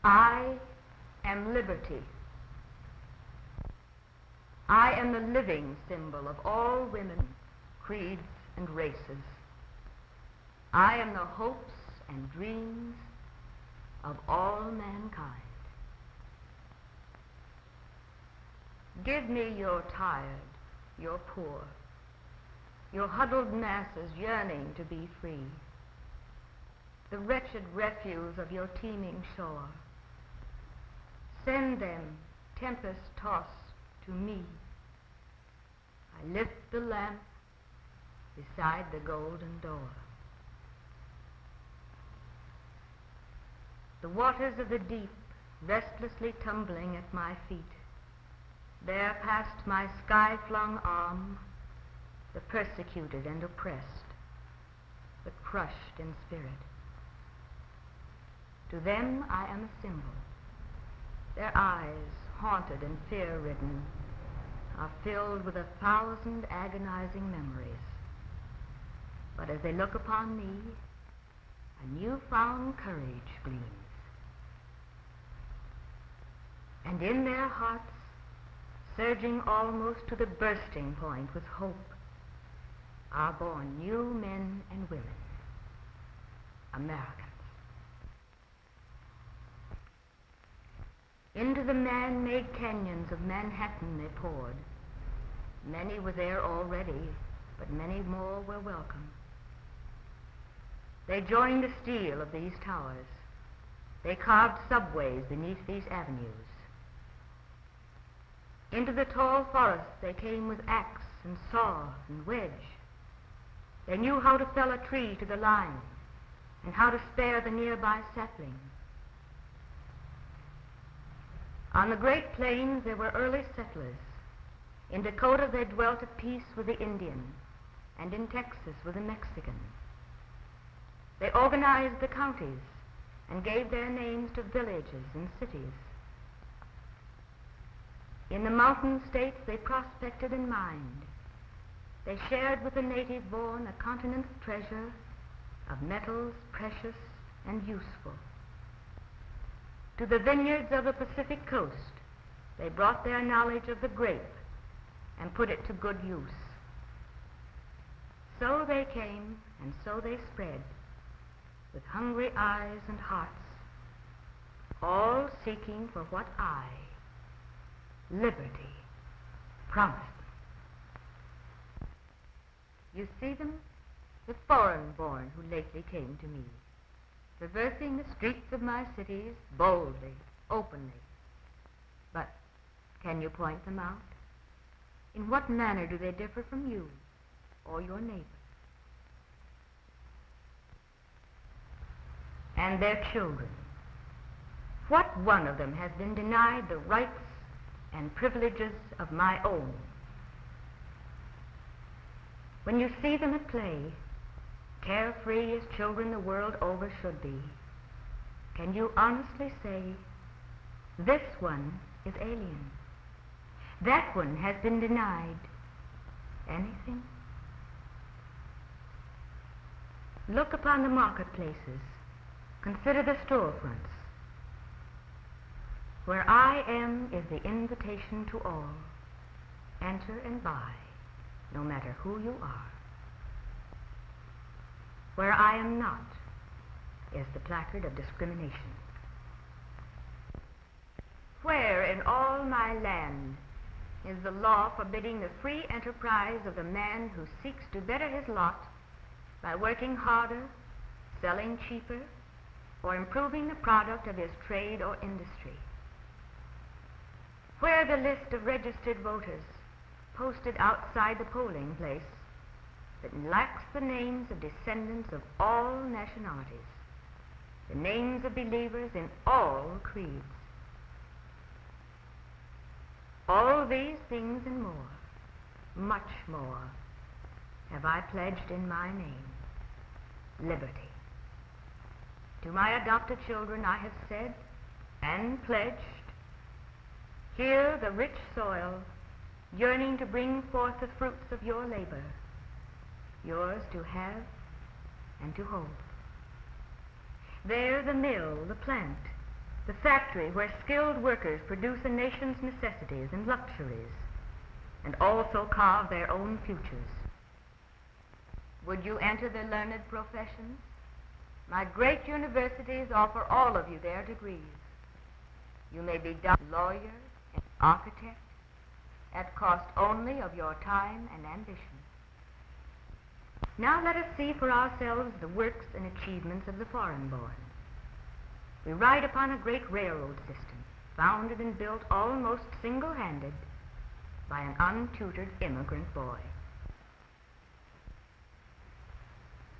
I am liberty. I am the living symbol of all women, creeds, and races. I am the hopes and dreams of all mankind. Give me your tired, your poor, your huddled masses yearning to be free, the wretched refuse of your teeming shore. Send them, tempest-tossed, to me. I lift the lamp beside the golden door. The waters of the deep, restlessly tumbling at my feet, bear past my sky-flung arm the persecuted and oppressed, the crushed in spirit. To them I am a symbol. Their eyes, haunted and fear-ridden, are filled with 1,000 agonizing memories. But as they look upon me, a newfound courage gleams. And in their hearts, surging almost to the bursting point with hope, are born new men and women, Americans. Into the man-made canyons of Manhattan they poured. Many were there already, but many more were welcome. They joined the steel of these towers. They carved subways beneath these avenues. Into the tall forests they came with axe and saw and wedge. They knew how to fell a tree to the line and how to spare the nearby sapling. On the Great Plains there were early settlers. In Dakota they dwelt at peace with the Indian, and in Texas with the Mexican. They organized the counties and gave their names to villages and cities. In the mountain states they prospected and mined. They shared with the native-born a continent's treasure of metals precious and useful. To the vineyards of the Pacific coast, they brought their knowledge of the grape and put it to good use. So they came, and so they spread, with hungry eyes and hearts, all seeking for what I, liberty, promised them. You see them, the foreign-born who lately came to me, traversing the streets of my cities boldly, openly. But can you point them out? In what manner do they differ from you or your neighbor? And their children. What one of them has been denied the rights and privileges of my own? When you see them at play, carefree as children the world over should be, can you honestly say, this one is alien, that one has been denied anything? Look upon the marketplaces, consider the storefronts. Where I am is the invitation to all. Enter and buy, no matter who you are. Where I am not is the placard of discrimination. Where in all my land is the law forbidding the free enterprise of the man who seeks to better his lot by working harder, selling cheaper, or improving the product of his trade or industry? Where the list of registered voters posted outside the polling place that lacks the names of descendants of all nationalities, the names of believers in all creeds. All these things and more, much more, have I pledged in my name, liberty. To my adopted children I have said and pledged, here the rich soil, yearning to bring forth the fruits of your labor, yours to have and to hold. There the mill, the plant, the factory where skilled workers produce a nation's necessities and luxuries, and also carve their own futures. Would you enter the learned professions? My great universities offer all of you their degrees. You may be doctor, lawyer, and architect, at cost only of your time and ambition. Now let us see for ourselves the works and achievements of the foreign-born. We ride upon a great railroad system, founded and built almost single-handed by an untutored immigrant boy.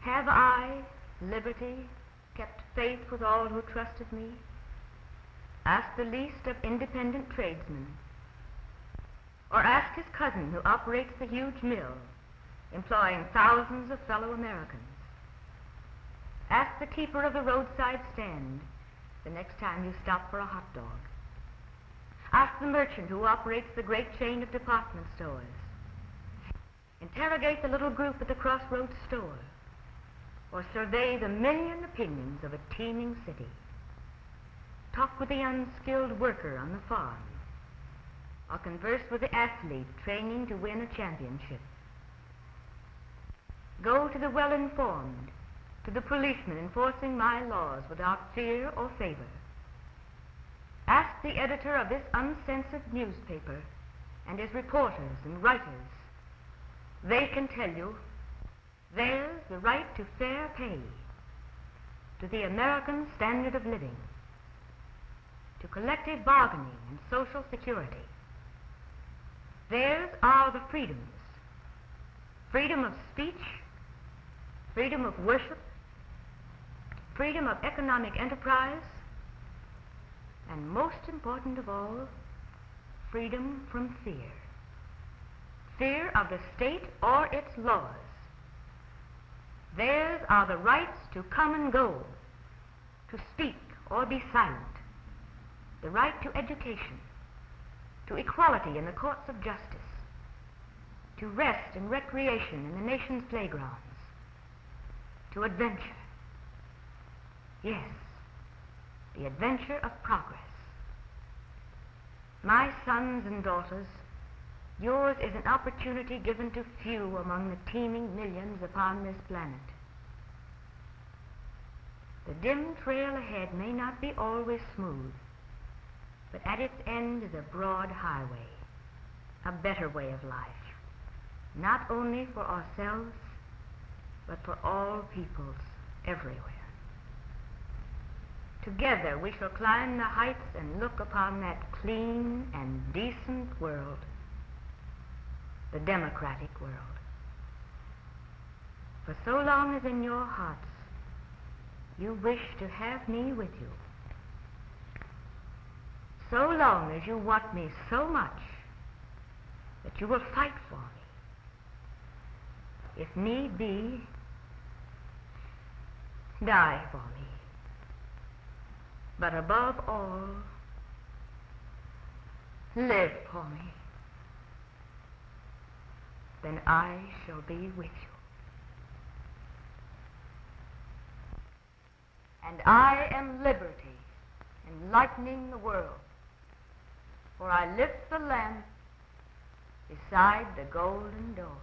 Have I, liberty, kept faith with all who trusted me? Ask the least of independent tradesmen, or ask his cousin who operates the huge mill, employing thousands of fellow Americans. Ask the keeper of the roadside stand the next time you stop for a hot dog. Ask the merchant who operates the great chain of department stores. Interrogate the little group at the crossroads store, or survey the million opinions of a teeming city. Talk with the unskilled worker on the farm, or converse with the athlete training to win a championship. Go to the well-informed, to the policeman enforcing my laws without fear or favor. Ask the editor of this uncensored newspaper and his reporters and writers. They can tell you there's the right to fair pay, to the American standard of living, to collective bargaining and social security. Theirs are the freedoms: freedom of speech, freedom of worship, freedom of economic enterprise, and most important of all, freedom from fear. Fear of the state or its laws. Theirs are the rights to come and go, to speak or be silent, the right to education, to equality in the courts of justice, to rest and recreation in the nation's playgrounds, to adventure. Yes, the adventure of progress. My sons and daughters, yours is an opportunity given to few among the teeming millions upon this planet. The dim trail ahead may not be always smooth, but at its end is a broad highway, a better way of life, not only for ourselves, but for all peoples everywhere. Together we shall climb the heights and look upon that clean and decent world, the democratic world. For so long as in your hearts you wish to have me with you, so long as you want me so much that you will fight for me, if need be, die for me, but above all, live for me, then I shall be with you. And I am liberty, enlightening the world, for I lift the lamp beside the golden door.